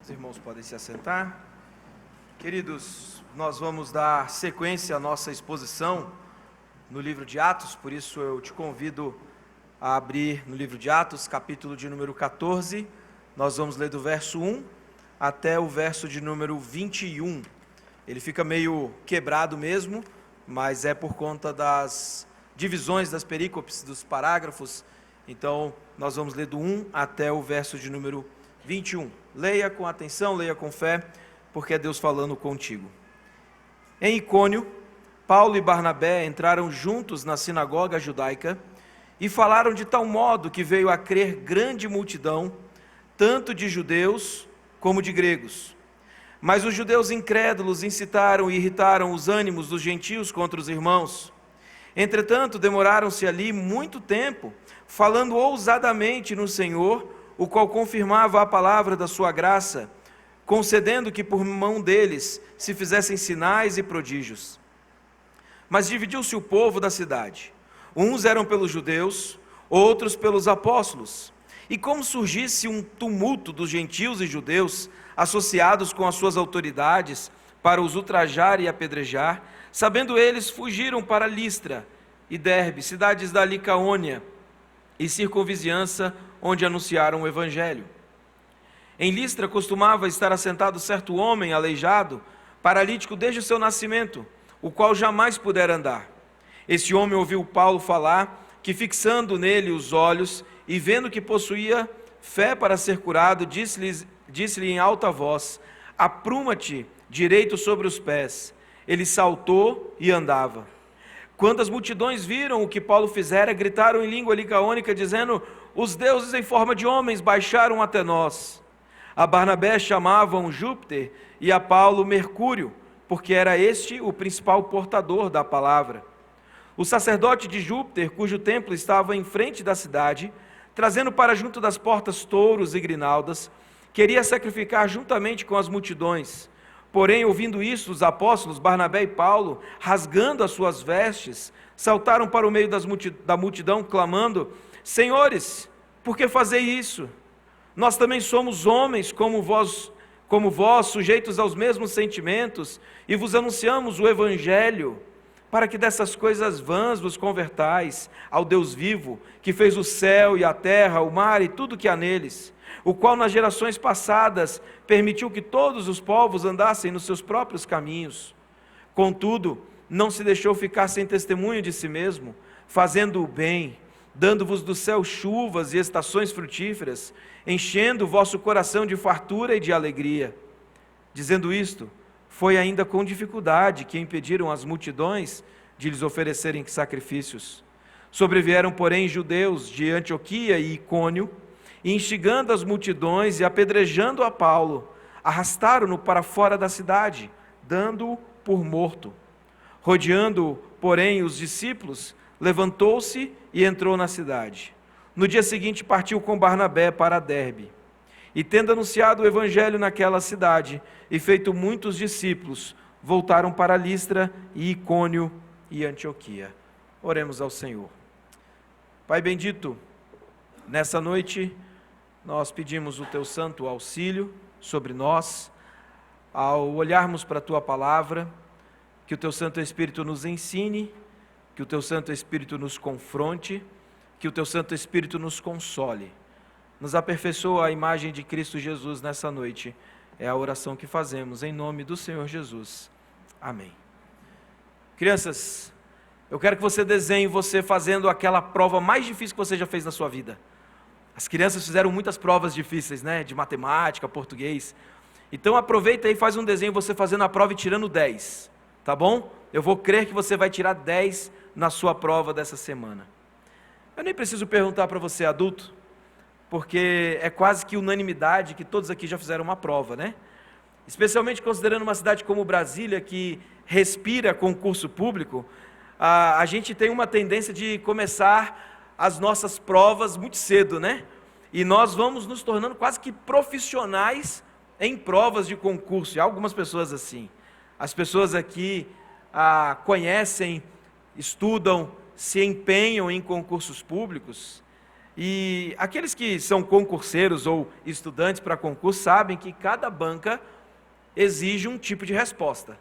Os irmãos podem se assentar. Queridos, nós vamos dar sequência à nossa exposição no livro de Atos, por isso eu te convido a abrir no livro de Atos, capítulo de número 14. Nós vamos ler do verso 1 até o verso de número 21. Ele fica meio quebrado mesmo, mas é por conta das divisões das perícopes, dos parágrafos. Então, nós vamos ler do 1 até o verso de número 21. Leia com atenção, leia com fé, porque é Deus falando contigo. Em Icônio, Paulo e Barnabé entraram juntos na sinagoga judaica e falaram de tal modo que veio a crer grande multidão, tanto de judeus como de gregos. Mas os judeus incrédulos incitaram e irritaram os ânimos dos gentios contra os irmãos. Entretanto, demoraram-se ali muito tempo, falando ousadamente no Senhor, o qual confirmava a palavra da sua graça, concedendo que por mão deles se fizessem sinais e prodígios. Mas dividiu-se o povo da cidade. Uns eram pelos judeus, outros pelos apóstolos. E como surgisse um tumulto dos gentios e judeus, associados com as suas autoridades, para os ultrajar e apedrejar, sabendo eles, fugiram para Listra e Derbe, cidades da Licaônia e circunvizinhança, onde anunciaram o evangelho. Em Listra costumava estar assentado certo homem aleijado, paralítico desde o seu nascimento, o qual jamais pudera andar. Esse homem ouviu Paulo falar, que fixando nele os olhos e vendo que possuía fé para ser curado, disse-lhe em alta voz: apruma-te direito sobre os pés. Ele saltou e andava. Quando as multidões viram o que Paulo fizera, gritaram em língua licaônica, dizendo: os deuses em forma de homens baixaram até nós. A Barnabé chamavam Júpiter e a Paulo Mercúrio, porque era este o principal portador da palavra. O sacerdote de Júpiter, cujo templo estava em frente da cidade, trazendo para junto das portas touros e grinaldas, queria sacrificar juntamente com as multidões. Porém, ouvindo isso, os apóstolos Barnabé e Paulo, rasgando as suas vestes, saltaram para o meio da multidão, clamando: senhores, por que fazei isso? Nós também somos homens como vós, sujeitos aos mesmos sentimentos, e vos anunciamos o evangelho, para que dessas coisas vãs vos convertais ao Deus vivo, que fez o céu e a terra, o mar e tudo que há neles, o qual nas gerações passadas permitiu que todos os povos andassem nos seus próprios caminhos. Contudo, não se deixou ficar sem testemunho de si mesmo, fazendo o bem, dando-vos do céu chuvas e estações frutíferas, enchendo o vosso coração de fartura e de alegria. Dizendo isto, foi ainda com dificuldade que impediram as multidões de lhes oferecerem sacrifícios. Sobrevieram, porém, judeus de Antioquia e Icônio, e instigando as multidões e apedrejando a Paulo, arrastaram-no para fora da cidade, dando-o por morto. Rodeando, porém, os discípulos, levantou-se e entrou na cidade. No dia seguinte partiu com Barnabé para Derbe. E tendo anunciado o evangelho naquela cidade, e feito muitos discípulos, voltaram para Listra e Icônio e Antioquia. Oremos ao Senhor. Pai bendito, nessa noite nós pedimos o Teu santo auxílio sobre nós, ao olharmos para a Tua palavra, que o Teu Santo Espírito nos ensine, que o Teu Santo Espírito nos confronte, que o Teu Santo Espírito nos console. Nos aperfeiçoa a imagem de Cristo Jesus nessa noite. É a oração que fazemos em nome do Senhor Jesus. Amém. Crianças, eu quero que você desenhe você fazendo aquela prova mais difícil que você já fez na sua vida. As crianças fizeram muitas provas difíceis, né? De matemática, português. Então aproveita e faz um desenho você fazendo a prova e tirando 10. Tá bom? Eu vou crer que você vai tirar 10 na sua prova dessa semana. Eu nem preciso perguntar para você, adulto, porque é quase que unanimidade que todos aqui já fizeram uma prova, né? Especialmente considerando uma cidade como Brasília, que respira concurso público, a gente tem uma tendência de começar as nossas provas muito cedo, né? E nós vamos nos tornando quase que profissionais em provas de concurso, e há algumas pessoas assim. As pessoas aqui conhecem, estudam, se empenham em concursos públicos, E aqueles que são concurseiros ou estudantes para concurso sabem que cada banca exige um tipo de resposta.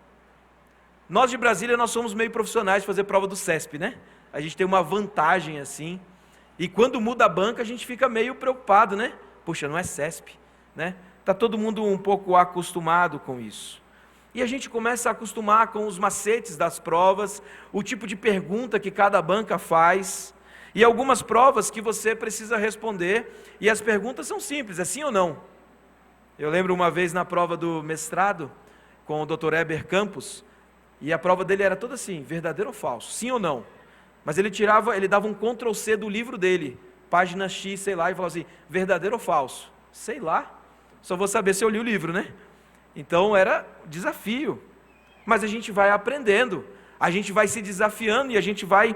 Nós de Brasília, nós somos meio profissionais de fazer prova do CESP, né? A gente tem uma vantagem assim, e quando muda a banca a gente fica meio preocupado, né? Puxa, não é CESP, né? Está todo mundo um pouco acostumado com isso. E a gente começa a acostumar com os macetes das provas, o tipo de pergunta que cada banca faz, e algumas provas que você precisa responder, e as perguntas são simples, é sim ou não? Eu lembro uma vez na prova do mestrado, com o Dr. Heber Campos, e a prova dele era toda assim, verdadeiro ou falso, sim ou não? Mas ele dava um Ctrl+C do livro dele, página X, sei lá, e falava assim, verdadeiro ou falso? Sei lá, só vou saber se eu li o livro, né? Então era desafio, mas a gente vai aprendendo, a gente vai se desafiando e a gente vai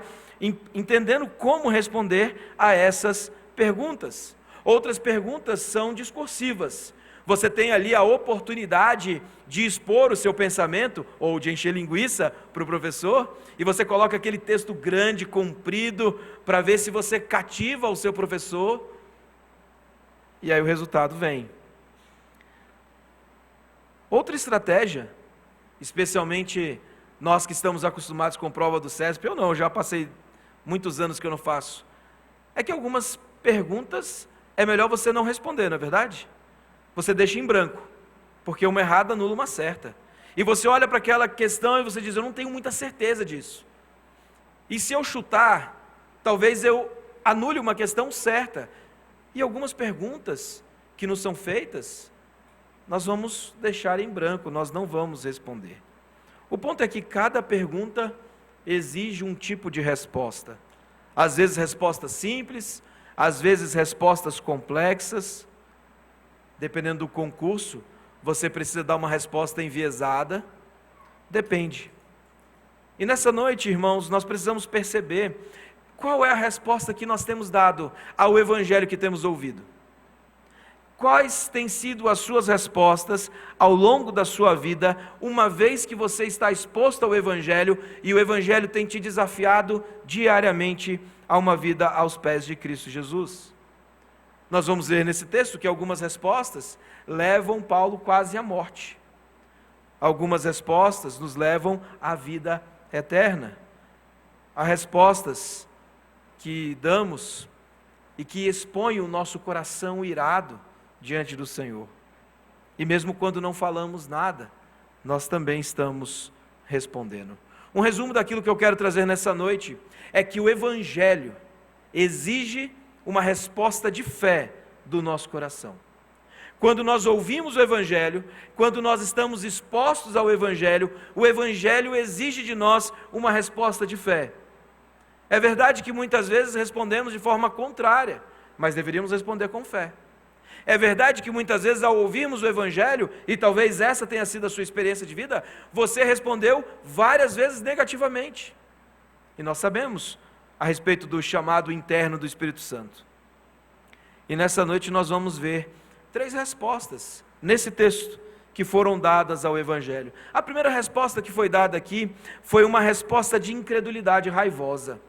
entendendo como responder a essas perguntas. Outras perguntas são discursivas. Você tem ali a oportunidade de expor o seu pensamento, ou de encher linguiça para o professor, e você coloca aquele texto grande, comprido, para ver se você cativa o seu professor, e aí o resultado vem. Outra estratégia, especialmente nós que estamos acostumados com prova do CESP, eu já passei muitos anos que eu não faço, é que algumas perguntas é melhor você não responder, não é verdade? Você deixa em branco, porque uma errada anula uma certa. E você olha para aquela questão e você diz, eu não tenho muita certeza disso. E se eu chutar, talvez eu anule uma questão certa. E algumas perguntas que nos são feitas, nós vamos deixar em branco, nós não vamos responder. O ponto é que cada pergunta exige um tipo de resposta. Às vezes respostas simples, às vezes respostas complexas. Dependendo do concurso, você precisa dar uma resposta enviesada. Depende. E nessa noite, irmãos, nós precisamos perceber qual é a resposta que nós temos dado ao evangelho que temos ouvido. Quais têm sido as suas respostas ao longo da sua vida, uma vez que você está exposto ao evangelho e o evangelho tem te desafiado diariamente a uma vida aos pés de Cristo Jesus? Nós vamos ver nesse texto que algumas respostas levam Paulo quase à morte. Algumas respostas nos levam à vida eterna. Há respostas que damos e que expõem o nosso coração irado diante do Senhor. E mesmo quando não falamos nada, nós também estamos respondendo. Um resumo daquilo que eu quero trazer nessa noite é que o Evangelho exige uma resposta de fé do nosso coração. Quando nós ouvimos o Evangelho, quando nós estamos expostos ao Evangelho, o Evangelho exige de nós uma resposta de fé. É verdade que muitas vezes respondemos de forma contrária, mas deveríamos responder com fé. É verdade que muitas vezes ao ouvirmos o Evangelho, e talvez essa tenha sido a sua experiência de vida, você respondeu várias vezes negativamente. E nós sabemos a respeito do chamado interno do Espírito Santo. E nessa noite nós vamos ver 3 respostas nesse texto que foram dadas ao Evangelho. A primeira resposta que foi dada aqui foi uma resposta de incredulidade raivosa.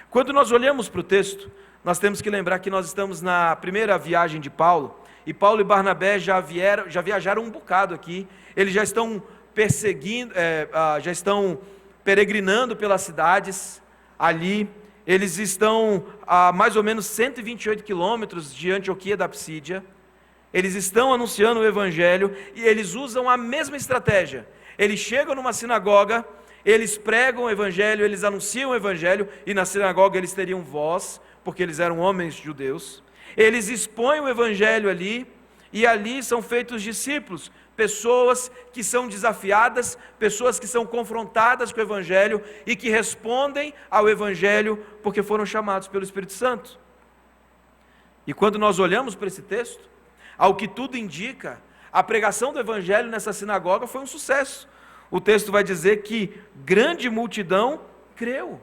Quando nós olhamos para o texto, nós temos que lembrar que nós estamos na primeira viagem de Paulo, e Paulo e Barnabé já viajaram um bocado aqui, eles já estão já estão peregrinando pelas cidades ali. Eles estão a mais ou menos 128 quilômetros de Antioquia da Psídia. Eles estão anunciando o Evangelho e eles usam a mesma estratégia. Eles chegam numa sinagoga, eles pregam o Evangelho, eles anunciam o Evangelho, e na sinagoga eles teriam voz, porque eles eram homens judeus. Eles expõem o Evangelho ali, e ali são feitos discípulos, pessoas que são desafiadas, pessoas que são confrontadas com o Evangelho e que respondem ao Evangelho porque foram chamados pelo Espírito Santo. E quando nós olhamos para esse texto, ao que tudo indica, a pregação do Evangelho nessa sinagoga foi um sucesso. O texto vai dizer que grande multidão creu.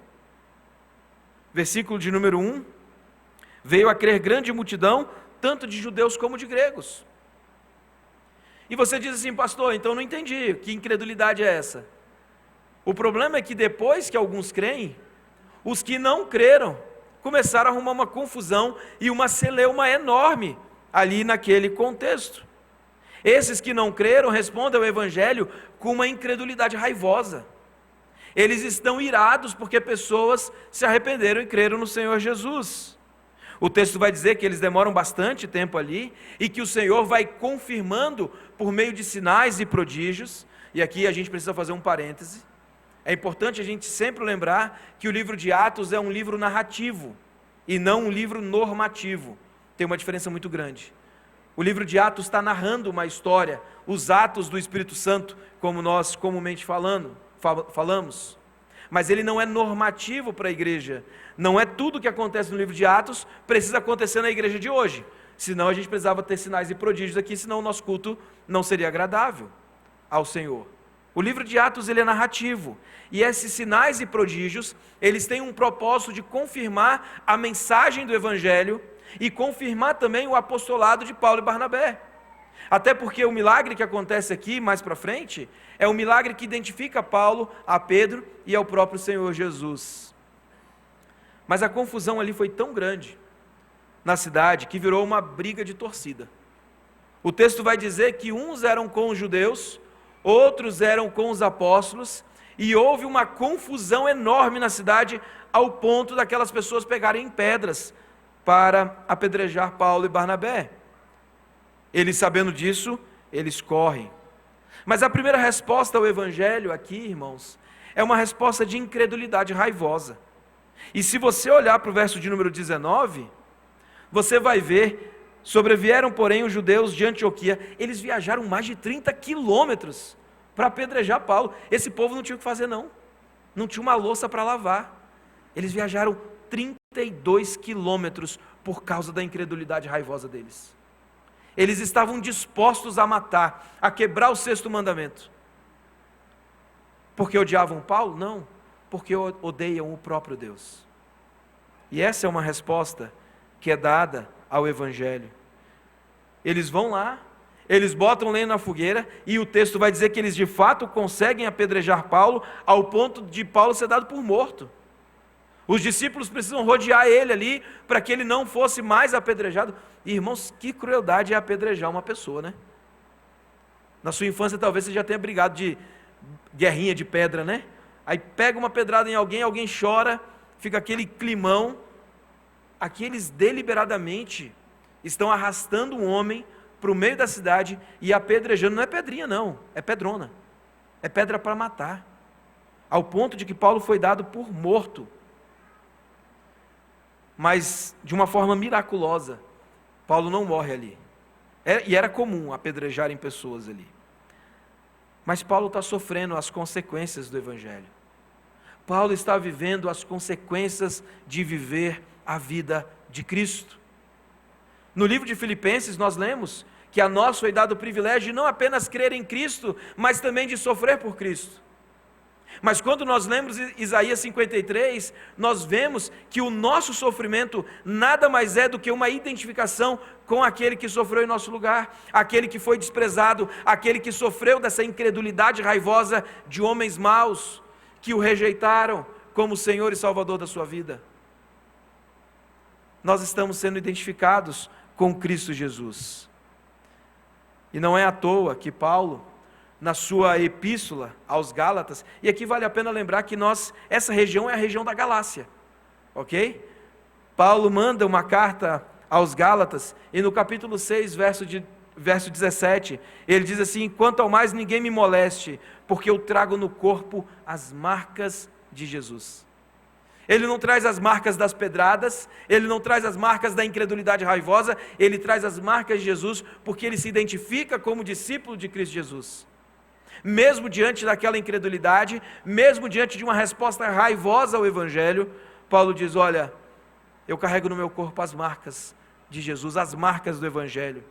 Versículo de número 1, veio a crer grande multidão, tanto de judeus como de gregos. E você diz assim, pastor, então não entendi, que incredulidade é essa? O problema é que depois que alguns creem, os que não creram começaram a arrumar uma confusão e uma celeuma enorme ali naquele contexto. Esses que não creram respondem ao Evangelho com uma incredulidade raivosa. Eles estão irados porque pessoas se arrependeram e creram no Senhor Jesus. O texto vai dizer que eles demoram bastante tempo ali e que o Senhor vai confirmando por meio de sinais e prodígios. E aqui a gente precisa fazer um parêntese. É importante a gente sempre lembrar que o livro de Atos é um livro narrativo e não um livro normativo. Tem uma diferença muito grande. O livro de Atos está narrando uma história, os atos do Espírito Santo, como nós comumente falamos. Mas ele não é normativo para a igreja. Não é tudo que acontece no livro de Atos precisa acontecer na igreja de hoje. Senão a gente precisava ter sinais e prodígios aqui, senão o nosso culto não seria agradável ao Senhor. O livro de Atos ele é narrativo. E esses sinais e prodígios, eles têm um propósito de confirmar a mensagem do Evangelho e confirmar também o apostolado de Paulo e Barnabé. Até porque o milagre que acontece aqui, mais para frente, é um milagre que identifica Paulo a Pedro e ao próprio Senhor Jesus. Mas a confusão ali foi tão grande na cidade que virou uma briga de torcida. O texto vai dizer que uns eram com os judeus, outros eram com os apóstolos, e houve uma confusão enorme na cidade, ao ponto daquelas pessoas pegarem pedras para apedrejar Paulo e Barnabé. Eles, sabendo disso, eles correm. Mas a primeira resposta ao Evangelho aqui, irmãos, é uma resposta de incredulidade raivosa. E se você olhar para o verso de número 19, você vai ver: sobrevieram, porém, os judeus de Antioquia. Eles viajaram mais de 30 quilômetros para apedrejar Paulo. Esse povo não tinha o que fazer, não tinha uma louça para lavar. Eles viajaram 32 quilômetros por causa da incredulidade raivosa deles. Eles estavam dispostos a matar, a quebrar o sexto mandamento. Porque odiavam Paulo? Não, porque odeiam o próprio Deus. E essa é uma resposta que é dada ao Evangelho. Eles vão lá, eles botam lenha na fogueira, e o texto vai dizer que eles de fato conseguem apedrejar Paulo, ao ponto de Paulo ser dado por morto. Os discípulos precisam rodear ele ali, para que ele não fosse mais apedrejado. E, irmãos, que crueldade é apedrejar uma pessoa, né? Na sua infância talvez você já tenha brigado de guerrinha de pedra, né? Aí pega uma pedrada em alguém, alguém chora, fica aquele climão. Aqui eles deliberadamente estão arrastando um homem para o meio da cidade e apedrejando. Não é pedrinha não, é pedrona. É pedra para matar. Ao ponto de que Paulo foi dado por morto. Mas de uma forma miraculosa, Paulo não morre ali. E era comum apedrejarem pessoas ali. Mas Paulo está sofrendo as consequências do Evangelho. Paulo está vivendo as consequências de viver a vida de Cristo. No livro de Filipenses nós lemos que a nós foi dado o privilégio de não apenas crer em Cristo, mas também de sofrer por Cristo. Mas quando nós lemos Isaías 53, nós vemos que o nosso sofrimento nada mais é do que uma identificação com aquele que sofreu em nosso lugar, aquele que foi desprezado, aquele que sofreu dessa incredulidade raivosa de homens maus, que o rejeitaram como Senhor e Salvador da sua vida. Nós estamos sendo identificados com Cristo Jesus. E não é à toa que Paulo, na sua epístola aos Gálatas, e aqui vale a pena lembrar que essa região é a região da Galácia, ok? Paulo manda uma carta aos Gálatas, e no capítulo 6, verso 17, ele diz assim: quanto ao mais ninguém me moleste, porque eu trago no corpo as marcas de Jesus. Ele não traz as marcas das pedradas, ele não traz as marcas da incredulidade raivosa, ele traz as marcas de Jesus, porque ele se identifica como discípulo de Cristo Jesus. Mesmo diante daquela incredulidade, mesmo diante de uma resposta raivosa ao Evangelho, Paulo diz: olha, eu carrego no meu corpo as marcas de Jesus, as marcas do Evangelho.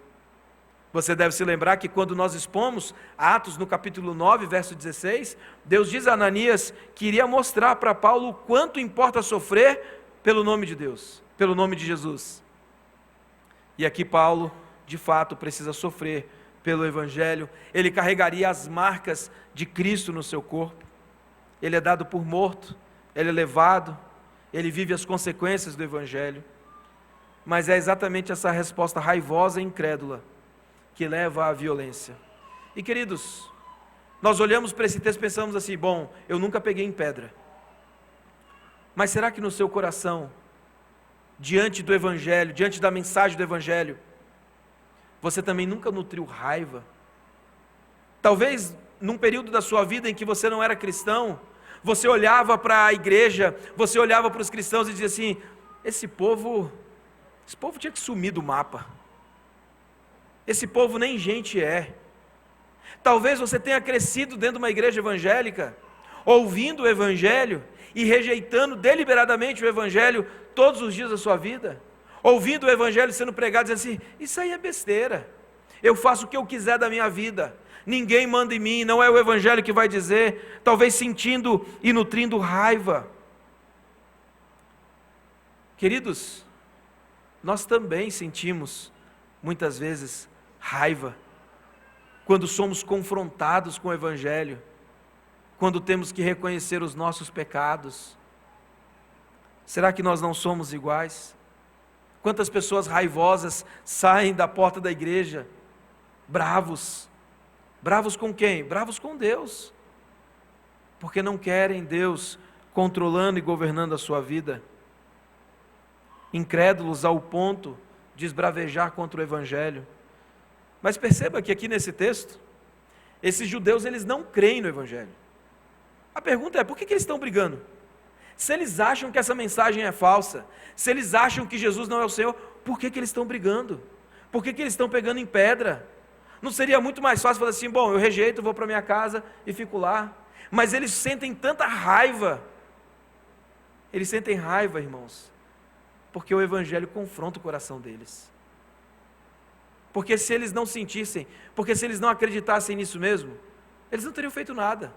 Você deve se lembrar que quando nós expomos Atos no capítulo 9, verso 16, Deus diz a Ananias que iria mostrar para Paulo o quanto importa sofrer pelo nome de Deus, pelo nome de Jesus. E aqui Paulo, de fato, precisa sofrer pelo Evangelho. Ele carregaria as marcas de Cristo no seu corpo. Ele é dado por morto, ele é levado, ele vive as consequências do Evangelho, mas é exatamente essa resposta raivosa e incrédula que leva à violência. E queridos, nós olhamos para esse texto e pensamos assim, bom, eu nunca peguei em pedra, mas será que no seu coração, diante do Evangelho, diante da mensagem do Evangelho, você também nunca nutriu raiva? Talvez num período da sua vida em que você não era cristão, você olhava para a igreja, você olhava para os cristãos e dizia assim, esse povo tinha que sumir do mapa, esse povo nem gente é. Talvez você tenha crescido dentro de uma igreja evangélica, ouvindo o Evangelho e rejeitando deliberadamente o Evangelho todos os dias da sua vida, ouvindo o Evangelho sendo pregado, dizendo assim, isso aí é besteira, eu faço o que eu quiser da minha vida, ninguém manda em mim, não é o Evangelho que vai dizer, talvez sentindo e nutrindo raiva. Queridos, nós também sentimos, muitas vezes, raiva, quando somos confrontados com o Evangelho, quando temos que reconhecer os nossos pecados. Será que nós não somos iguais? Quantas pessoas raivosas saem da porta da igreja, bravos com quem? Bravos com Deus, porque não querem Deus controlando e governando a sua vida, incrédulos ao ponto de esbravejar contra o Evangelho. Mas perceba que aqui nesse texto, esses judeus eles não creem no Evangelho. A pergunta é, por que eles estão brigando? Se eles acham que essa mensagem é falsa, se eles acham que Jesus não é o Senhor, por que eles estão brigando? Por que eles estão pegando em pedra? Não seria muito mais fácil falar assim, bom, eu rejeito, vou para minha casa e fico lá? Mas eles sentem tanta raiva, irmãos, porque o Evangelho confronta o coração deles. Porque se eles não sentissem, porque se eles não acreditassem nisso mesmo, eles não teriam feito nada.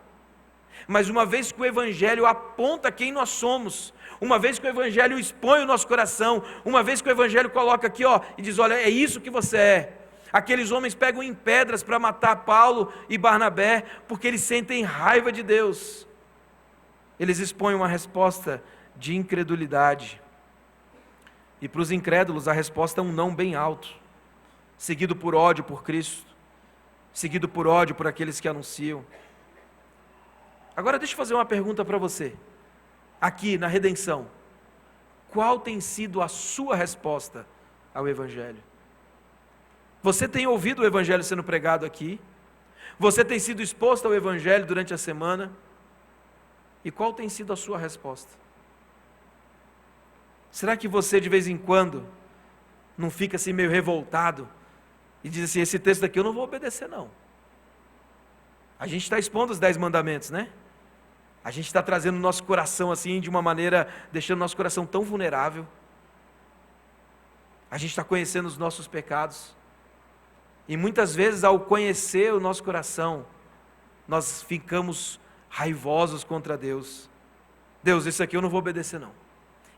Mas uma vez que o Evangelho aponta quem nós somos, uma vez que o Evangelho expõe o nosso coração, uma vez que o Evangelho coloca aqui, e diz, olha, é isso que você é. Aqueles homens pegam em pedras para matar Paulo e Barnabé, porque eles sentem raiva de Deus. Eles expõem uma resposta de incredulidade. E para os incrédulos a resposta é um não bem alto, seguido por ódio por Cristo, seguido por ódio por aqueles que anunciam. Agora deixa eu fazer uma pergunta para você, aqui na redenção, qual tem sido a sua resposta ao Evangelho? Você tem ouvido o Evangelho sendo pregado aqui? Você tem sido exposto ao Evangelho durante a semana? E qual tem sido a sua resposta? Será que você de vez em quando não fica assim meio revoltado e diz assim, esse texto aqui eu não vou obedecer não? A gente está expondo os 10 mandamentos, né? A gente está trazendo o nosso coração assim de uma maneira, deixando o nosso coração tão vulnerável. A gente está conhecendo os nossos pecados. E muitas vezes ao conhecer o nosso coração, nós ficamos raivosos contra Deus. Deus, isso aqui eu não vou obedecer não.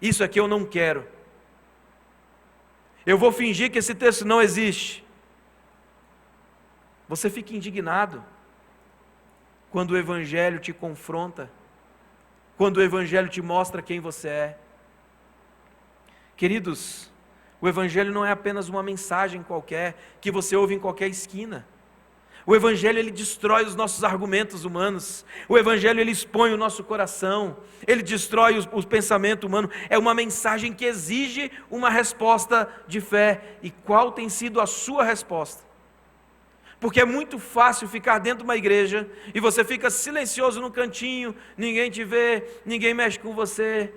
Isso aqui eu não quero. Eu vou fingir que esse texto não existe. Você fica indignado quando o Evangelho te confronta, quando o Evangelho te mostra quem você é. Queridos, o Evangelho não é apenas uma mensagem qualquer, que você ouve em qualquer esquina. O Evangelho ele destrói os nossos argumentos humanos, o Evangelho ele expõe o nosso coração, ele destrói o pensamento humano, é uma mensagem que exige uma resposta de fé. E qual tem sido a sua resposta? Porque é muito fácil ficar dentro de uma igreja e você fica silencioso no cantinho, ninguém te vê, ninguém mexe com você.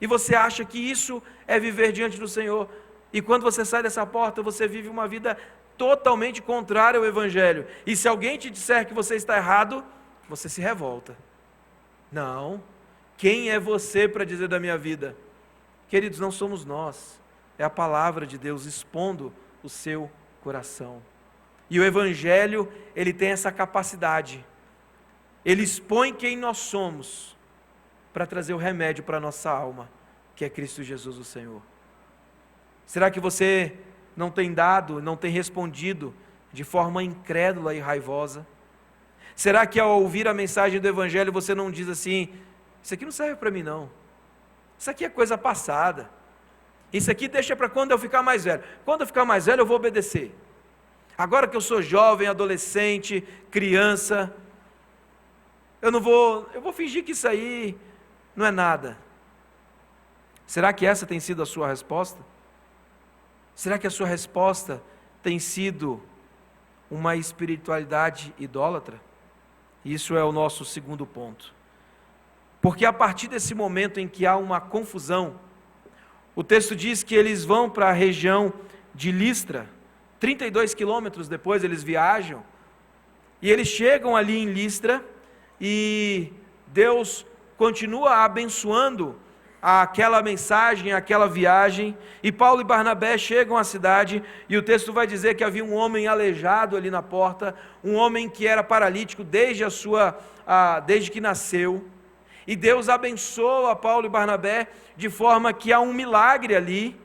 E você acha que isso é viver diante do Senhor. E quando você sai dessa porta, você vive uma vida totalmente contrária ao Evangelho. E se alguém te disser que você está errado, você se revolta. Não, quem é você para dizer da minha vida? Queridos, não somos nós, é a palavra de Deus expondo o seu coração. E o Evangelho, ele tem essa capacidade, ele expõe quem nós somos, para trazer o remédio para a nossa alma, que é Cristo Jesus o Senhor. Será que você não tem dado, não tem respondido de forma incrédula e raivosa? Será que ao ouvir a mensagem do Evangelho você não diz assim, isso aqui não serve para mim não, isso aqui é coisa passada, isso aqui deixa para quando eu ficar mais velho, quando eu ficar mais velho eu vou obedecer, agora que eu sou jovem, adolescente, criança, eu vou fingir que isso aí não é nada. Será que essa tem sido a sua resposta? Será que a sua resposta tem sido uma espiritualidade idólatra? Isso é o nosso segundo ponto. Porque a partir desse momento em que há uma confusão, o texto diz que eles vão para a região de Listra, 32 quilômetros depois eles viajam, e eles chegam ali em Listra, e Deus continua abençoando aquela mensagem, aquela viagem, e Paulo e Barnabé chegam à cidade, e o texto vai dizer que havia um homem aleijado ali na porta, um homem que era paralítico desde que nasceu, e Deus abençoa Paulo e Barnabé, de forma que há um milagre ali,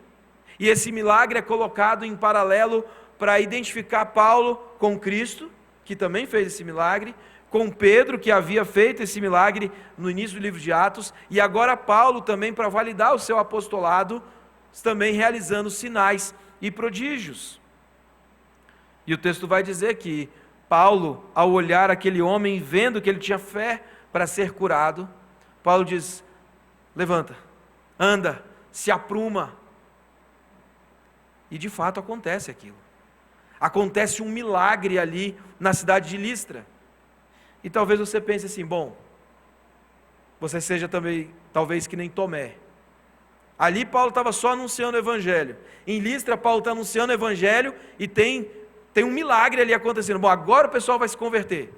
e esse milagre é colocado em paralelo para identificar Paulo com Cristo, que também fez esse milagre, com Pedro, que havia feito esse milagre no início do livro de Atos, e agora Paulo também, para validar o seu apostolado, também realizando sinais e prodígios. E o texto vai dizer que Paulo, ao olhar aquele homem, vendo que ele tinha fé para ser curado, Paulo diz: levanta, anda, se apruma. E de fato acontece aquilo. Acontece um milagre ali na cidade de Listra. E talvez você pense assim, bom, você seja também, talvez que nem Tomé. Ali Paulo estava só anunciando o evangelho. Em Listra, Paulo está anunciando o evangelho e tem um milagre ali acontecendo. Bom, agora o pessoal vai se converter.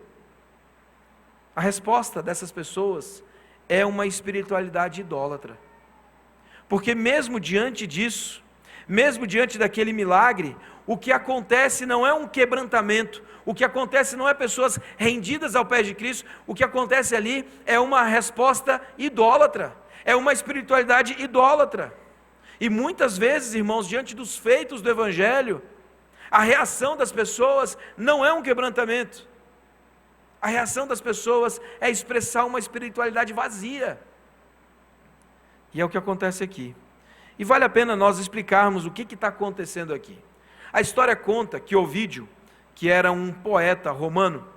A resposta dessas pessoas é uma espiritualidade idólatra. Porque mesmo diante disso, mesmo diante daquele milagre, o que acontece não é um quebrantamento, o que acontece não é pessoas rendidas ao pé de Cristo, o que acontece ali é uma resposta idólatra, é uma espiritualidade idólatra. E muitas vezes, irmãos, diante dos feitos do Evangelho, a reação das pessoas não é um quebrantamento, a reação das pessoas é expressar uma espiritualidade vazia, e é o que acontece aqui. E vale a pena nós explicarmos o que está acontecendo aqui. A história conta que Ovídio, que era um poeta romano,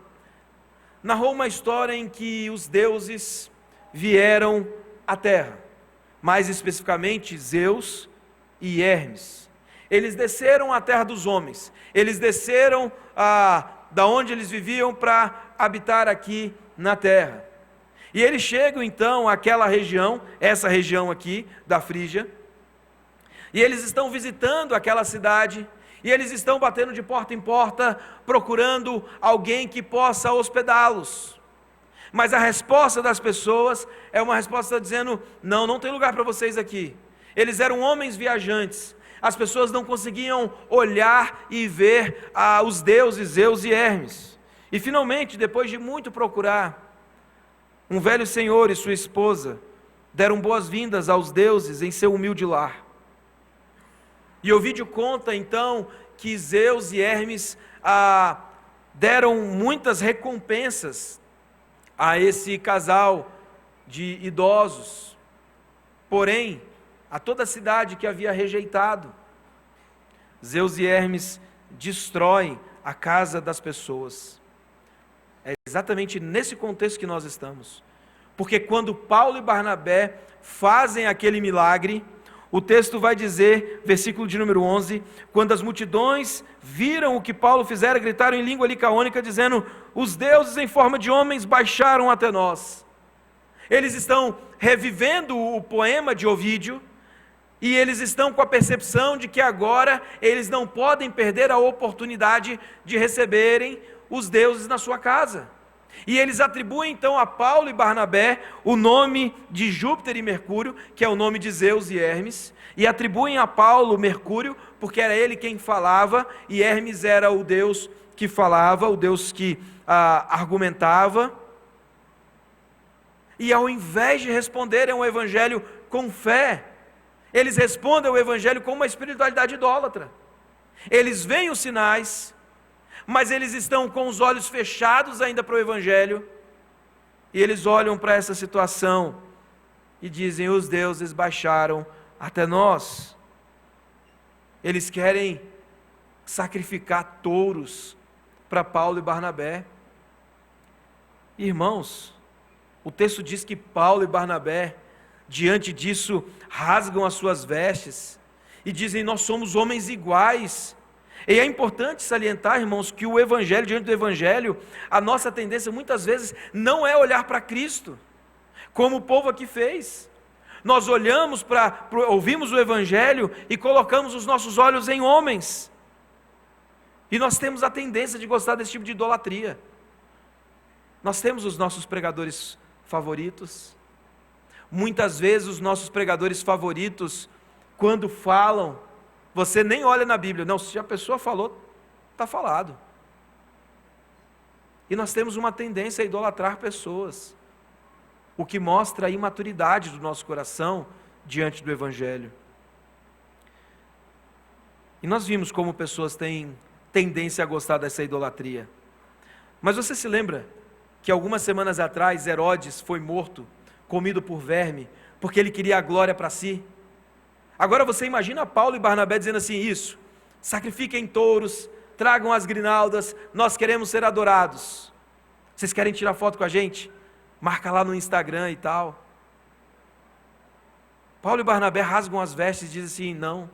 narrou uma história em que os deuses vieram à terra, mais especificamente Zeus e Hermes. Eles desceram à terra dos homens, eles desceram da onde eles viviam para habitar aqui na terra. E eles chegam então àquela região, essa região aqui da Frígia, e eles estão visitando aquela cidade, e eles estão batendo de porta em porta, procurando alguém que possa hospedá-los. Mas a resposta das pessoas é uma resposta dizendo: não tem lugar para vocês aqui. Eles eram homens viajantes, as pessoas não conseguiam olhar e ver os deuses Zeus e Hermes. E finalmente, depois de muito procurar, um velho senhor e sua esposa deram boas-vindas aos deuses em seu humilde lar. E Ovídio conta então que Zeus e Hermes deram muitas recompensas a esse casal de idosos, porém, a toda a cidade que havia rejeitado, Zeus e Hermes destroem a casa das pessoas. É exatamente nesse contexto que nós estamos, porque quando Paulo e Barnabé fazem aquele milagre, o texto vai dizer, versículo de número 11, quando as multidões viram o que Paulo fizera, gritaram em língua licaônica, dizendo: os deuses em forma de homens baixaram até nós. Eles estão revivendo o poema de Ovídio, e eles estão com a percepção de que agora eles não podem perder a oportunidade de receberem os deuses na sua casa. E eles atribuem então a Paulo e Barnabé o nome de Júpiter e Mercúrio, que é o nome de Zeus e Hermes, e atribuem a Paulo Mercúrio, porque era ele quem falava, e Hermes era o Deus que falava, o Deus que argumentava. E ao invés de responderem ao Evangelho com fé, eles respondem ao Evangelho com uma espiritualidade idólatra. Eles veem os sinais, mas eles estão com os olhos fechados ainda para o Evangelho, e eles olham para essa situação e dizem: os deuses baixaram até nós. Eles querem sacrificar touros para Paulo e Barnabé. Irmãos, o texto diz que Paulo e Barnabé, diante disso, rasgam as suas vestes e dizem: nós somos homens iguais. E é importante salientar, irmãos, que o Evangelho, diante do Evangelho, a nossa tendência muitas vezes não é olhar para Cristo, como o povo aqui fez. Nós olhamos ouvimos o Evangelho e colocamos os nossos olhos em homens. E nós temos a tendência de gostar desse tipo de idolatria. Nós temos os nossos pregadores favoritos. Muitas vezes os nossos pregadores favoritos, quando falam, você nem olha na Bíblia. Não, se a pessoa falou, está falado. E nós temos uma tendência a idolatrar pessoas, o que mostra a imaturidade do nosso coração diante do Evangelho. E nós vimos como pessoas têm tendência a gostar dessa idolatria. Mas você se lembra que algumas semanas atrás Herodes foi morto, comido por verme, porque ele queria a glória para si? Agora você imagina Paulo e Barnabé dizendo assim: isso, sacrifiquem touros, tragam as grinaldas, nós queremos ser adorados. Vocês querem tirar foto com a gente? Marca lá no Instagram e tal. Paulo e Barnabé rasgam as vestes e dizem assim: não,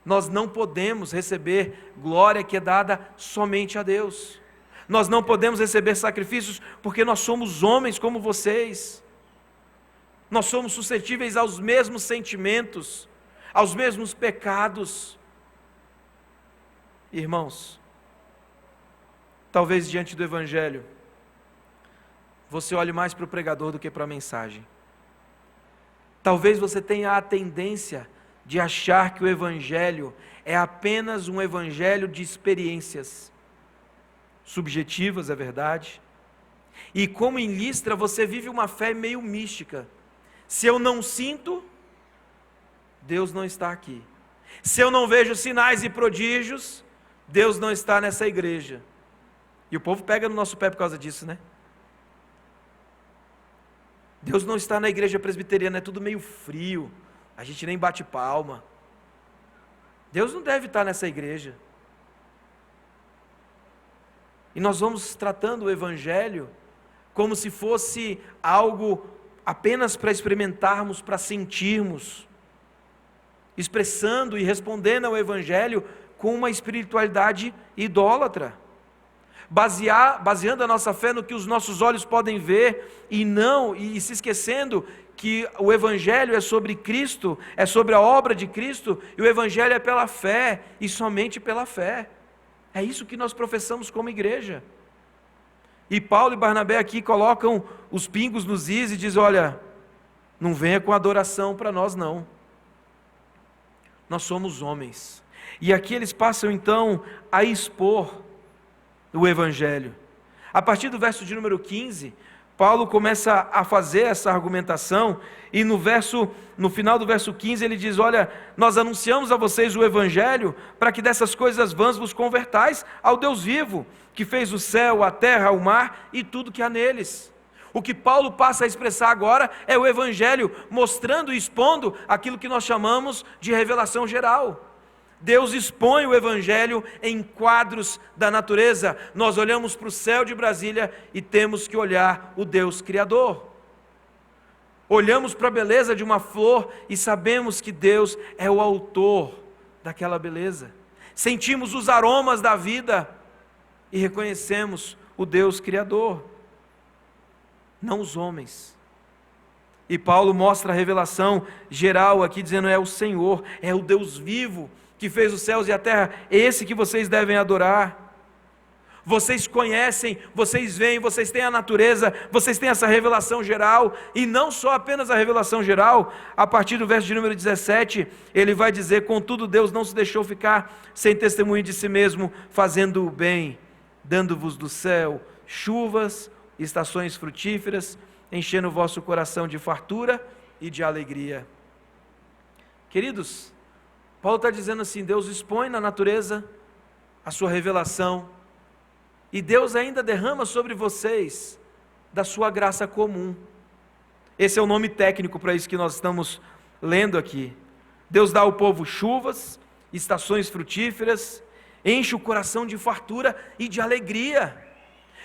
nós não podemos receber glória que é dada somente a Deus. Nós não podemos receber sacrifícios porque nós somos homens como vocês. Nós somos suscetíveis aos mesmos sentimentos, aos mesmos pecados. Irmãos, talvez diante do Evangelho, você olhe mais para o pregador do que para a mensagem. Talvez você tenha a tendência de achar que o Evangelho é apenas um Evangelho de experiências subjetivas, é verdade. E como em Listra, você vive uma fé meio mística. Se eu não sinto, Deus não está aqui. Se eu não vejo sinais e prodígios, Deus não está nessa igreja. E o povo pega no nosso pé por causa disso, né? Deus não está na igreja presbiteriana, é tudo meio frio, a gente nem bate palma. Deus não deve estar nessa igreja. E nós vamos tratando o Evangelho como se fosse algo apenas para experimentarmos, para sentirmos, expressando e respondendo ao Evangelho com uma espiritualidade idólatra, baseando a nossa fé no que os nossos olhos podem ver, e se esquecendo que o Evangelho é sobre Cristo, é sobre a obra de Cristo, e o Evangelho é pela fé, e somente pela fé. É isso que nós professamos como igreja. E Paulo e Barnabé aqui colocam os pingos nos is e dizem: olha, não venha com adoração para nós não. Nós somos homens. E aqui eles passam então a expor o Evangelho. A partir do verso de número 15, Paulo começa a fazer essa argumentação, e no final do verso 15 ele diz: olha, nós anunciamos a vocês o Evangelho, para que dessas coisas vãs vos convertais ao Deus vivo, que fez o céu, a terra, o mar e tudo que há neles. O que Paulo passa a expressar agora é o Evangelho, mostrando e expondo aquilo que nós chamamos de revelação geral. Deus expõe o Evangelho em quadros da natureza. Nós olhamos para o céu de Brasília e temos que olhar o Deus Criador. Olhamos para a beleza de uma flor e sabemos que Deus é o autor daquela beleza. Sentimos os aromas da vida e reconhecemos o Deus Criador, não os homens. E Paulo mostra a revelação geral aqui, dizendo: é o Senhor, é o Deus vivo, que fez os céus e a terra, esse que vocês devem adorar. Vocês conhecem, vocês veem, vocês têm a natureza, vocês têm essa revelação geral, e não só apenas a revelação geral. A partir do verso de número 17, ele vai dizer: contudo Deus não se deixou ficar sem testemunho de si mesmo, fazendo o bem, dando-vos do céu chuvas, estações frutíferas, enchendo o vosso coração de fartura e de alegria. Queridos, Paulo está dizendo assim: Deus expõe na natureza a sua revelação, e Deus ainda derrama sobre vocês da sua graça comum. Esse é o nome técnico para isso que nós estamos lendo aqui. Deus dá ao povo chuvas, estações frutíferas, enche o coração de fartura e de alegria.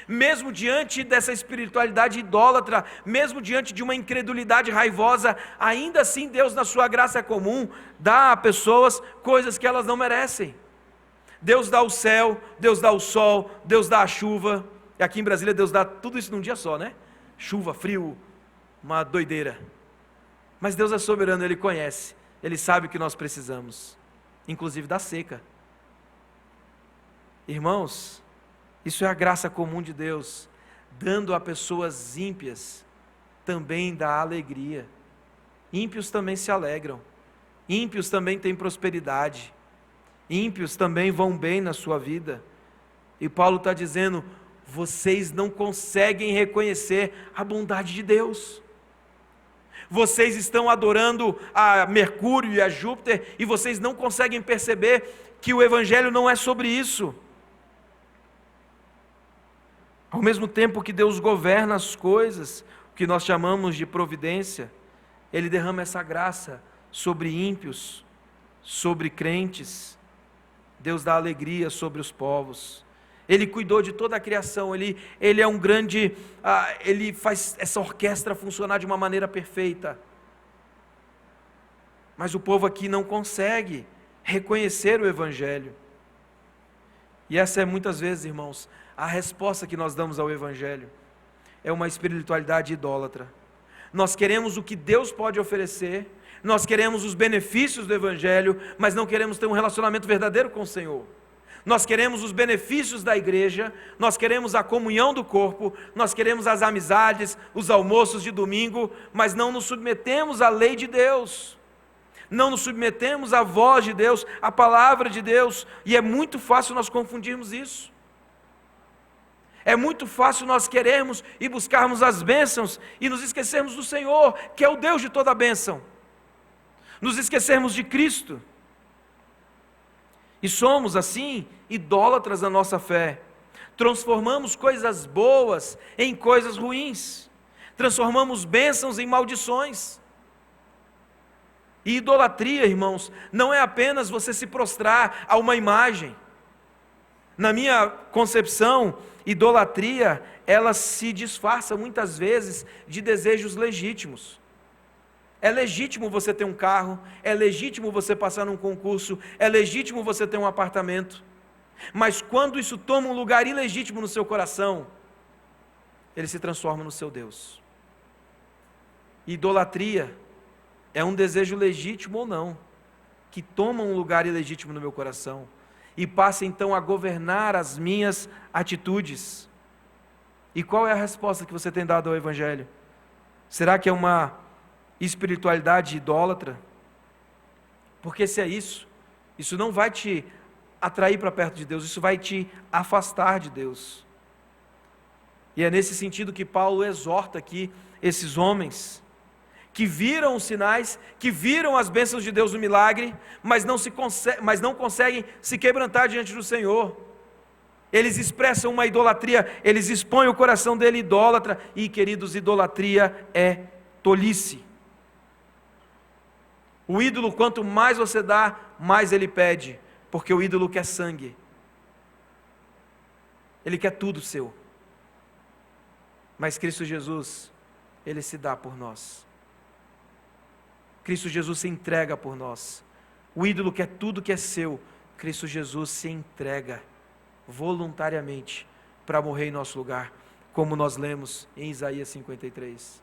Mesmo diante dessa espiritualidade idólatra, mesmo diante de uma incredulidade raivosa, ainda assim Deus, na sua graça comum, dá a pessoas coisas que elas não merecem. Deus dá o céu, Deus dá o sol, Deus dá a chuva. E aqui em Brasília Deus dá tudo isso num dia só, né? Chuva, frio, uma doideira. Mas Deus é soberano, Ele conhece, Ele sabe o que nós precisamos, inclusive da seca. Irmãos, isso é a graça comum de Deus, dando a pessoas ímpias também dá alegria. Ímpios também se alegram, ímpios também têm prosperidade, ímpios também vão bem na sua vida. E Paulo está dizendo: vocês não conseguem reconhecer a bondade de Deus. Vocês estão adorando a Mercúrio e a Júpiter e vocês não conseguem perceber que o Evangelho não é sobre isso. Ao mesmo tempo que Deus governa as coisas, o que nós chamamos de providência, Ele derrama essa graça sobre ímpios, sobre crentes. Deus dá alegria sobre os povos. Ele cuidou de toda a criação, Ele é um grande, Ele faz essa orquestra funcionar de uma maneira perfeita. Mas o povo aqui não consegue reconhecer o Evangelho. E essa é muitas vezes, irmãos, a resposta que nós damos ao Evangelho. É uma espiritualidade idólatra. Nós queremos o que Deus pode oferecer, nós queremos os benefícios do Evangelho, mas não queremos ter um relacionamento verdadeiro com o Senhor. Nós queremos os benefícios da igreja, nós queremos a comunhão do corpo, nós queremos as amizades, os almoços de domingo, mas não nos submetemos à lei de Deus, não nos submetemos à voz de Deus, à palavra de Deus, e é muito fácil nós confundirmos isso. É muito fácil nós querermos e buscarmos as bênçãos e nos esquecermos do Senhor, que é o Deus de toda a bênção, nos esquecermos de Cristo. E somos, assim, idólatras da nossa fé. Transformamos coisas boas em coisas ruins. Transformamos bênçãos em maldições. E idolatria, irmãos, não é apenas você se prostrar a uma imagem. Na minha concepção, idolatria, ela se disfarça muitas vezes de desejos legítimos. É legítimo você ter um carro, é legítimo você passar num concurso, é legítimo você ter um apartamento, mas quando isso toma um lugar ilegítimo no seu coração, ele se transforma no seu Deus. Idolatria é um desejo legítimo ou não, que toma um lugar ilegítimo no meu coração, e passa então a governar as minhas atitudes. E qual é a resposta que você tem dado ao Evangelho? Será que é uma espiritualidade idólatra? Porque se é isso, isso não vai te atrair para perto de Deus, isso vai te afastar de Deus. E é nesse sentido que Paulo exorta aqui esses homens, que viram os sinais, que viram as bênçãos de Deus no milagre, mas não conseguem se quebrantar diante do Senhor. Eles expressam uma idolatria, eles expõem o coração dele idólatra, e queridos, idolatria é tolice. O ídolo, quanto mais você dá, mais ele pede, porque o ídolo quer sangue. Ele quer tudo seu. Mas Cristo Jesus, Ele se dá por nós. Cristo Jesus se entrega por nós. O ídolo quer tudo que é seu. Cristo Jesus se entrega voluntariamente para morrer em nosso lugar, como nós lemos em Isaías 53.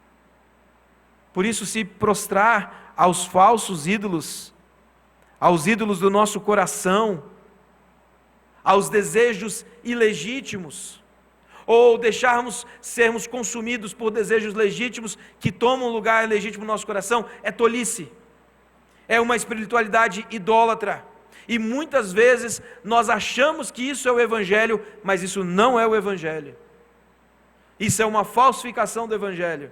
Por isso, se prostrar aos falsos ídolos, aos ídolos do nosso coração, aos desejos ilegítimos, ou deixarmos sermos consumidos por desejos legítimos que tomam lugar legítimo no nosso coração, é tolice, é uma espiritualidade idólatra. E muitas vezes nós achamos que isso é o Evangelho, mas isso não é o Evangelho. Isso é uma falsificação do Evangelho.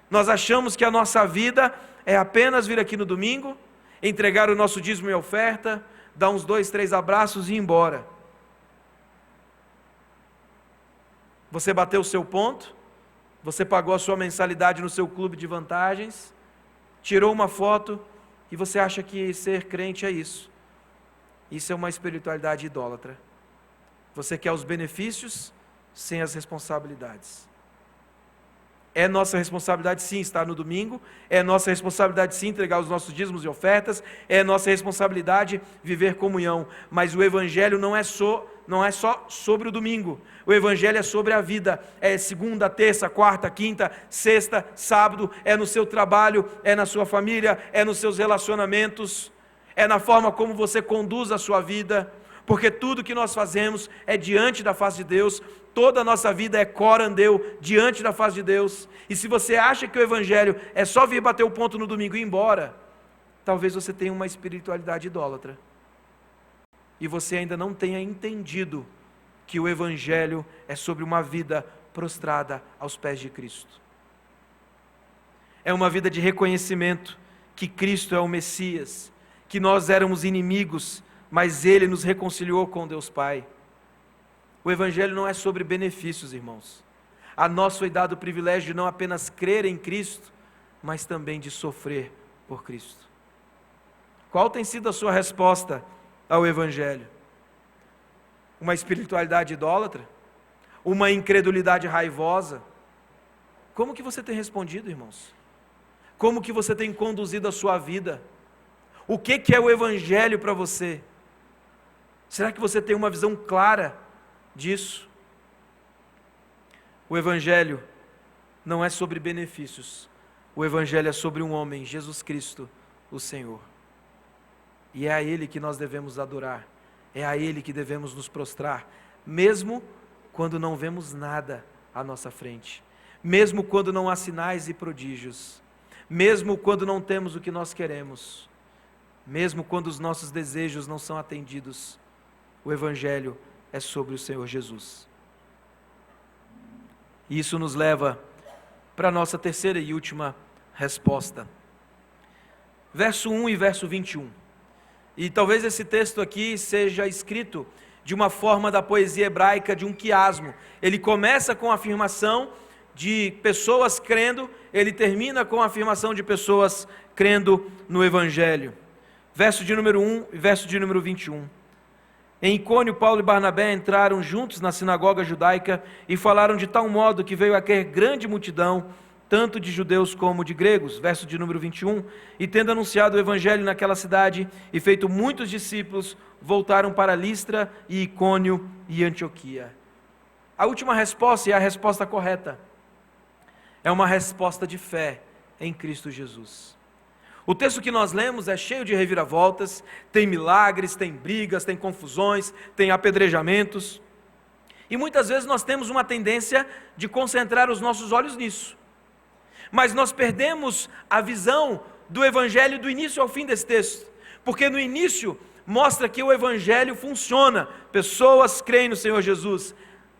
Nós achamos que a nossa vida é apenas vir aqui no domingo, entregar o nosso dízimo e oferta, dar uns 2, 3 abraços e ir embora. Você bateu o seu ponto, Você pagou a sua mensalidade no seu clube de vantagens, tirou uma foto e você acha que ser crente é isso. Isso é uma espiritualidade idólatra. Você quer os benefícios sem as responsabilidades. É nossa responsabilidade sim estar no domingo, é nossa responsabilidade sim entregar os nossos dízimos e ofertas, é nossa responsabilidade viver comunhão, mas o Evangelho não é só sobre o domingo, o Evangelho é sobre a vida, é segunda, terça, quarta, quinta, sexta, sábado, é no seu trabalho, é na sua família, é nos seus relacionamentos, é na forma como você conduz a sua vida, porque tudo que nós fazemos é diante da face de Deus, toda a nossa vida é corandeu diante da face de Deus, e se você acha que o Evangelho é só vir bater o ponto no domingo e ir embora, talvez você tenha uma espiritualidade idólatra, e você ainda não tenha entendido que o Evangelho é sobre uma vida prostrada aos pés de Cristo, é uma vida de reconhecimento que Cristo é o Messias, que nós éramos inimigos, mas Ele nos reconciliou com Deus Pai. O Evangelho não é sobre benefícios, irmãos. A nós foi dado o privilégio de não apenas crer em Cristo, mas também de sofrer por Cristo. Qual tem sido a sua resposta ao Evangelho? Uma espiritualidade idólatra? Uma incredulidade raivosa? Como que você tem respondido, irmãos? Como que você tem conduzido a sua vida? O que é o Evangelho para você? Será que você tem uma visão clara disso? O Evangelho não é sobre benefícios, o Evangelho é sobre um homem, Jesus Cristo, o Senhor, e é a Ele que nós devemos adorar, é a Ele que devemos nos prostrar, mesmo quando não vemos nada à nossa frente, mesmo quando não há sinais e prodígios, mesmo quando não temos o que nós queremos, mesmo quando os nossos desejos não são atendidos. O Evangelho é sobre o Senhor Jesus. E isso nos leva para a nossa terceira e última resposta. Verso 1 e verso 21. E talvez esse texto aqui seja escrito de uma forma da poesia hebraica de um quiasmo. Ele começa com a afirmação de pessoas crendo, ele termina com a afirmação de pessoas crendo no Evangelho. Verso de número 1 e verso de número 21. Em Icônio, Paulo e Barnabé entraram juntos na sinagoga judaica e falaram de tal modo que veio a querer grande multidão, tanto de judeus como de gregos. Verso de número 21. E tendo anunciado o evangelho naquela cidade e feito muitos discípulos, voltaram para Listra e Icônio e Antioquia. A última resposta, e a resposta correta, é uma resposta de fé em Cristo Jesus. O texto que nós lemos é cheio de reviravoltas, tem milagres, tem brigas, tem confusões, tem apedrejamentos, e muitas vezes nós temos uma tendência de concentrar os nossos olhos nisso, mas nós perdemos a visão do Evangelho do início ao fim desse texto, porque no início mostra que o Evangelho funciona, pessoas creem no Senhor Jesus,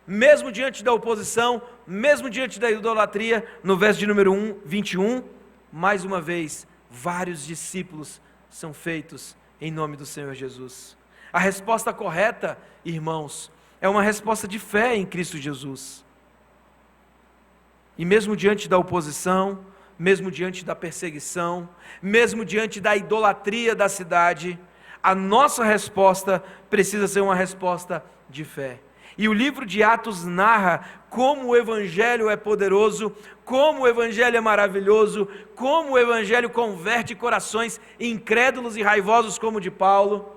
mesmo diante da oposição, mesmo diante da idolatria. No verso de número 21, mais uma vez, vários discípulos são feitos em nome do Senhor Jesus. A resposta correta, irmãos, é uma resposta de fé em Cristo Jesus. E mesmo diante da oposição, mesmo diante da perseguição, mesmo diante da idolatria da cidade, a nossa resposta precisa ser uma resposta de fé. E o livro de Atos narra como o Evangelho é poderoso, como o Evangelho é maravilhoso, como o Evangelho converte corações incrédulos e raivosos como o de Paulo,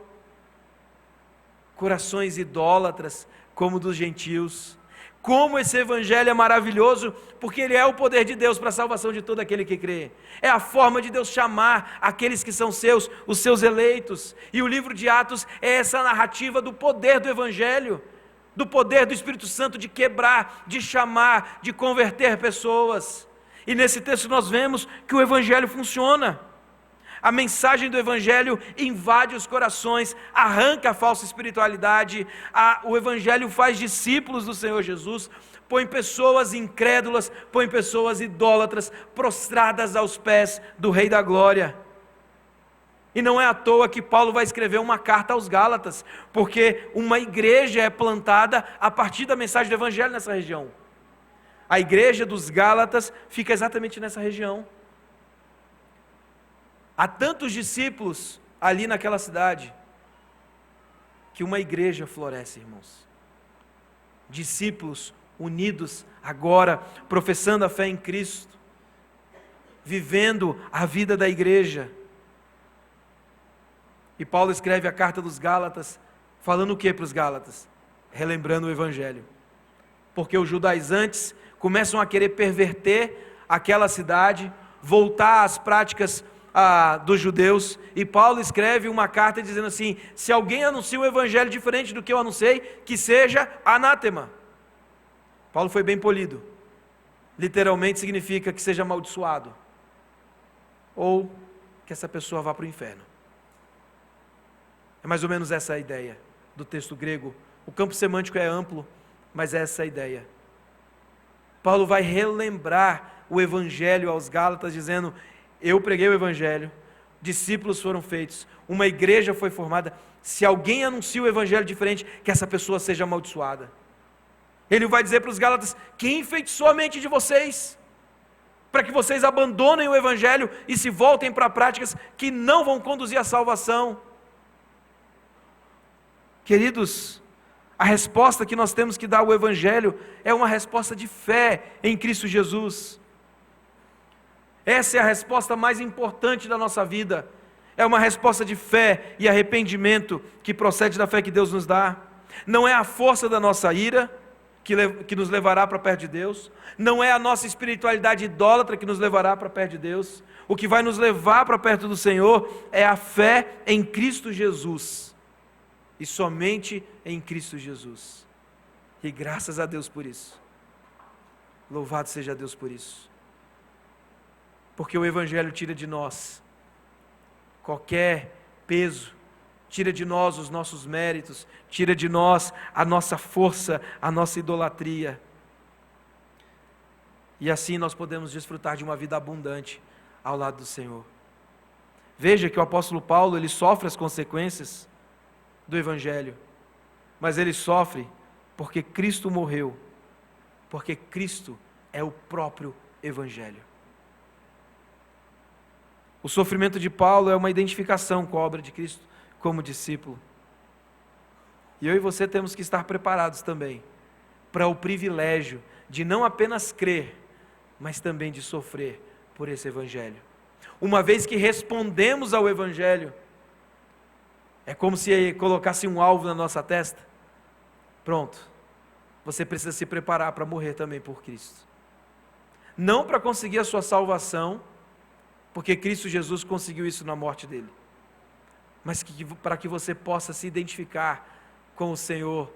corações idólatras como dos gentios. Como esse Evangelho é maravilhoso, porque ele é o poder de Deus para a salvação de todo aquele que crê. É a forma de Deus chamar aqueles que são seus, os seus eleitos. E o livro de Atos é essa narrativa do poder do Evangelho, do poder do Espírito Santo de quebrar, de chamar, de converter pessoas. E nesse texto nós vemos que o Evangelho funciona. A mensagem do Evangelho invade os corações, arranca a falsa espiritualidade, o Evangelho faz discípulos do Senhor Jesus, põe pessoas incrédulas, põe pessoas idólatras, prostradas aos pés do Rei da Glória. E não é à toa que Paulo vai escrever uma carta aos Gálatas, porque uma igreja é plantada a partir da mensagem do Evangelho nessa região. A igreja dos Gálatas fica exatamente nessa região. Há tantos discípulos ali naquela cidade, que uma igreja floresce, irmãos. Discípulos unidos agora, professando a fé em Cristo, vivendo a vida da igreja. E Paulo escreve a carta dos Gálatas, falando o que para os Gálatas? Relembrando o Evangelho. Porque os judaizantes começam a querer perverter aquela cidade, voltar às práticas dos judeus, e Paulo escreve uma carta dizendo assim: se alguém anuncia um evangelho diferente do que eu anunciei, que seja anátema. Paulo foi bem polido, literalmente significa que seja amaldiçoado, ou que essa pessoa vá para o inferno. É mais ou menos essa a ideia do texto grego. O campo semântico é amplo, mas essa é a ideia. Paulo vai relembrar o evangelho aos Gálatas, dizendo: eu preguei o evangelho, discípulos foram feitos, uma igreja foi formada. Se alguém anuncia o evangelho diferente, que essa pessoa seja amaldiçoada. Ele vai dizer para os Gálatas: quem enfeitiçou a mente de vocês, para que vocês abandonem o evangelho e se voltem para práticas que não vão conduzir à salvação? Queridos, a resposta que nós temos que dar ao evangelho é uma resposta de fé em Cristo Jesus. Essa é a resposta mais importante da nossa vida. É uma resposta de fé e arrependimento que procede da fé que Deus nos dá. Não é a força da nossa ira que nos levará para perto de Deus. Não é a nossa espiritualidade idólatra que nos levará para perto de Deus. O que vai nos levar para perto do Senhor é a fé em Cristo Jesus. E somente em Cristo Jesus. E graças a Deus por isso. Louvado seja Deus por isso. Porque o Evangelho tira de nós qualquer peso, tira de nós os nossos méritos, tira de nós a nossa força, a nossa idolatria. E assim nós podemos desfrutar de uma vida abundante ao lado do Senhor. Veja que o apóstolo Paulo, ele sofre as consequências do Evangelho, mas ele sofre porque Cristo morreu, porque Cristo é o próprio Evangelho. O sofrimento de Paulo é uma identificação com a obra de Cristo como discípulo. E eu e você temos que estar preparados também para o privilégio de não apenas crer, mas também de sofrer por esse Evangelho. Uma vez que respondemos ao Evangelho, é como se colocasse um alvo na nossa testa. Pronto, você precisa se preparar para morrer também por Cristo. Não para conseguir a sua salvação, porque Cristo Jesus conseguiu isso na morte dele, mas para que você possa se identificar com o Senhor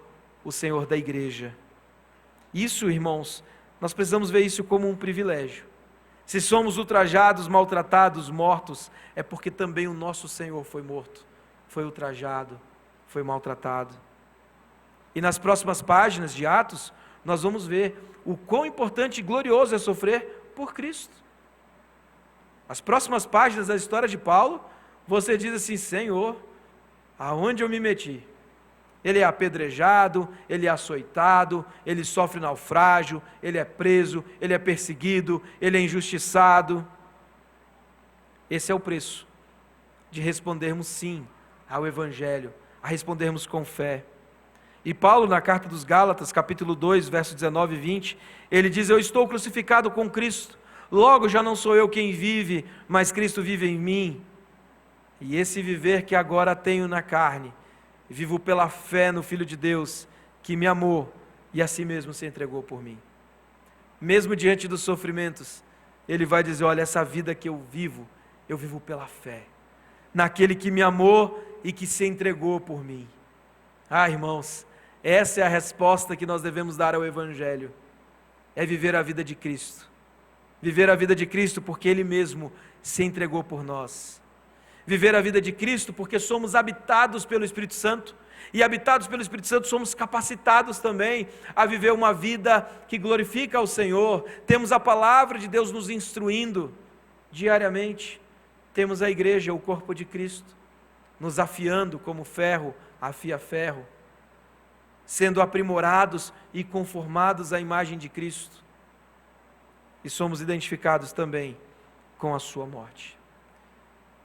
da igreja. Isso, irmãos, nós precisamos ver isso como um privilégio. Se somos ultrajados, maltratados, mortos, é porque também o nosso Senhor foi morto, foi ultrajado, foi maltratado. E nas próximas páginas de Atos, nós vamos ver o quão importante e glorioso é sofrer por Cristo. As próximas páginas da história de Paulo, você diz assim: Senhor, aonde eu me meti? Ele é apedrejado, ele é açoitado, ele sofre naufrágio, ele é preso, ele é perseguido, ele é injustiçado. Esse é o preço de respondermos sim ao Evangelho, a respondermos com fé. E Paulo, na carta dos Gálatas, capítulo 2, versos 19 e 20, ele diz: eu estou crucificado com Cristo, logo já não sou eu quem vive, mas Cristo vive em mim. E esse viver que agora tenho na carne, vivo pela fé no Filho de Deus, que me amou e a si mesmo se entregou por mim. Mesmo diante dos sofrimentos, ele vai dizer: olha, essa vida que eu vivo pela fé, naquele que me amou e que se entregou por mim. Ah, irmãos, essa é a resposta que nós devemos dar ao Evangelho, é viver a vida de Cristo. Viver a vida de Cristo porque Ele mesmo se entregou por nós. Viver a vida de Cristo porque somos habitados pelo Espírito Santo, e habitados pelo Espírito Santo somos capacitados também a viver uma vida que glorifica ao Senhor. Temos a palavra de Deus nos instruindo diariamente. Temos a igreja, o corpo de Cristo, nos afiando como ferro afia ferro, sendo aprimorados e conformados à imagem de Cristo. e somos identificados também com a sua morte.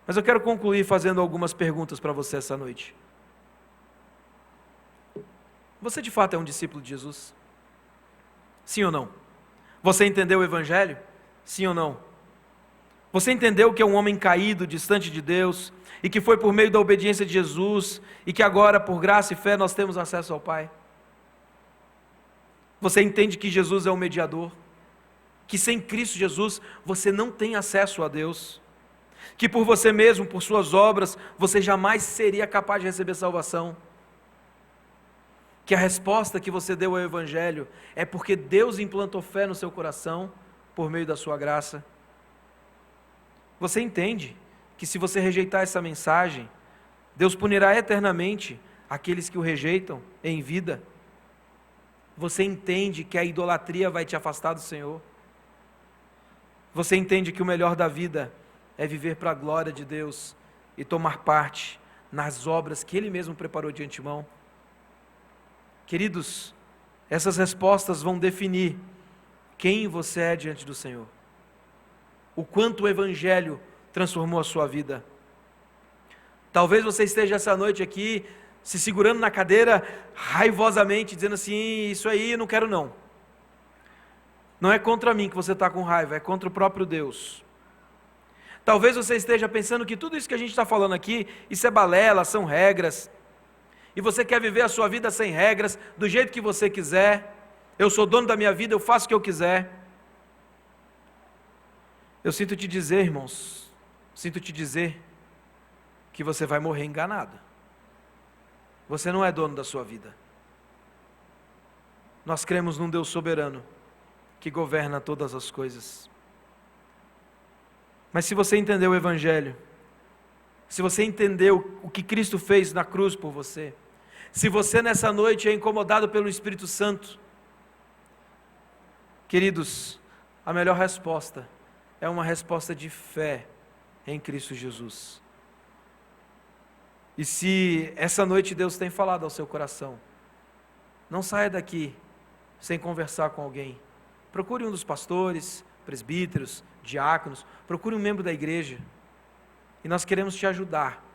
Mas eu quero concluir fazendo algumas perguntas para você essa noite. Você de fato é um discípulo de Jesus? Sim ou não? Você entendeu o Evangelho? Sim ou não? Você entendeu que é um homem caído, distante de Deus, e que foi por meio da obediência de Jesus, e que agora, por graça e fé, nós temos acesso ao Pai? Você entende que Jesus é o mediador? Que sem Cristo Jesus você não tem acesso a Deus? Que por você mesmo, por suas obras, você jamais seria capaz de receber salvação? Que a resposta que você deu ao Evangelho é porque Deus implantou fé no seu coração por meio da sua graça? Você entende que se você rejeitar essa mensagem, Deus punirá eternamente aqueles que o rejeitam em vida? Você entende que a idolatria vai te afastar do Senhor? Você entende que o melhor da vida é viver para a glória de Deus e tomar parte nas obras que Ele mesmo preparou de antemão? Queridos, essas respostas vão definir quem você é diante do Senhor. O quanto o Evangelho transformou a sua vida. Talvez você esteja essa noite aqui, se segurando na cadeira, raivosamente, dizendo assim, isso aí eu não quero não. Não é contra mim que você está com raiva, é contra o próprio Deus. Talvez você esteja pensando que tudo isso que a gente está falando aqui, isso é balela, são regras, e você quer viver a sua vida sem regras, do jeito que você quiser. Eu sou dono da minha vida, eu faço o que eu quiser. Eu sinto te dizer, irmãos, que você vai morrer enganado. Você não é dono da sua vida. Nós cremos num Deus soberano, que governa todas as coisas. Mas se você entendeu o Evangelho, se você entendeu o que Cristo fez na cruz por você, se você nessa noite é incomodado pelo Espírito Santo, queridos, a melhor resposta é uma resposta de fé em Cristo Jesus. E se essa noite Deus tem falado ao seu coração, não saia daqui sem conversar com alguém. Procure um dos pastores, presbíteros, diáconos, procure um membro da igreja. E nós queremos te ajudar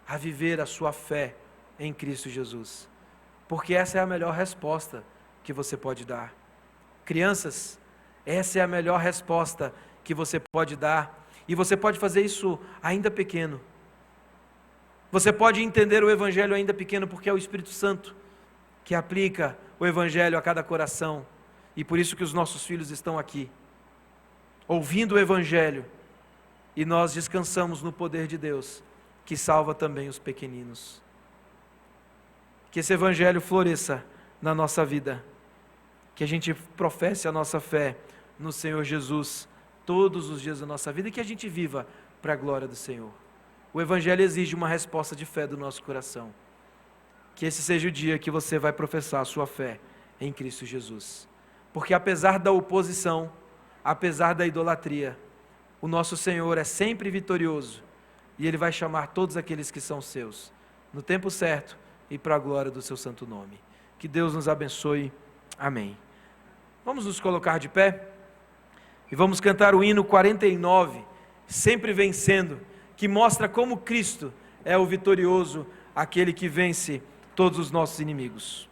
a viver a sua fé em Cristo Jesus. Porque essa é a melhor resposta que você pode dar. Crianças, essa é a melhor resposta que você pode dar. E você pode fazer isso ainda pequeno. Você pode entender o Evangelho ainda pequeno, porque é o Espírito Santo que aplica o Evangelho a cada coração. E por isso que os nossos filhos estão aqui, ouvindo o Evangelho, e nós descansamos no poder de Deus, que salva também os pequeninos. Que esse Evangelho floresça na nossa vida, que a gente professe a nossa fé no Senhor Jesus todos os dias da nossa vida, e que a gente viva para a glória do Senhor. O Evangelho exige uma resposta de fé do nosso coração. Que esse seja o dia que você vai professar a sua fé em Cristo Jesus. Porque apesar da oposição, apesar da idolatria, o nosso Senhor é sempre vitorioso, e Ele vai chamar todos aqueles que são seus, no tempo certo e para a glória do seu santo nome. Que Deus nos abençoe. Amém. Vamos nos colocar de pé e vamos cantar o hino 49, Sempre Vencendo, que mostra como Cristo é o vitorioso, aquele que vence todos os nossos inimigos.